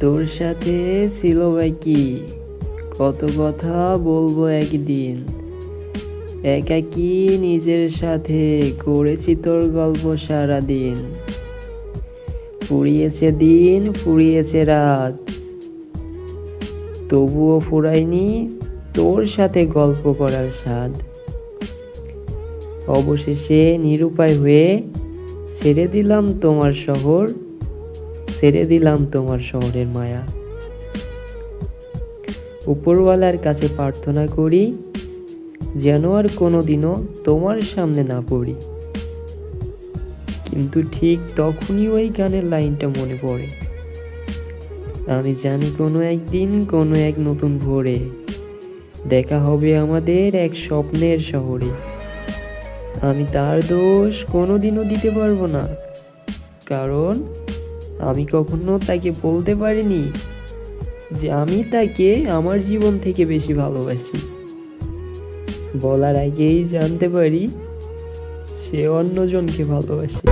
তোর সাথে ছিল বাকি কত কথা বলবো একদিন, একাকী নিজের সাথে করেছি তোর গল্প সারাদিন। ফুরিয়েছে দিন ফুরিয়েছে রাত, তবুও ফুরায়নি তোর সাথে গল্প করার স্বাদ। অবশেষে নিরুপায় হয়ে ছেড়ে দিলাম তোমার শহর, ছেড়ে দিলাম তোমার শহরের মায়া। উপরওয়ালার কাছে প্রার্থনা করি যেন আর কোনোদিনও তোমার সামনে না পড়ি। কিন্তু ঠিক তখনই ওই গানের লাইনটা মনে পড়ে, আমি জানি কোনো একদিন কোনো এক নতুন ভোরে দেখা হবে আমাদের এক স্বপ্নের শহরে। আমি তার দোষ কোনোদিনও দিতে পারবো না, কারণ আমি কখনো তাকে বলতে পারিনি যে আমি তাকে আমার জীবন থেকে বেশি ভালোবাসি। বলার আগেই জানতে পারি সে অন্যজনকে ভালোবাসে।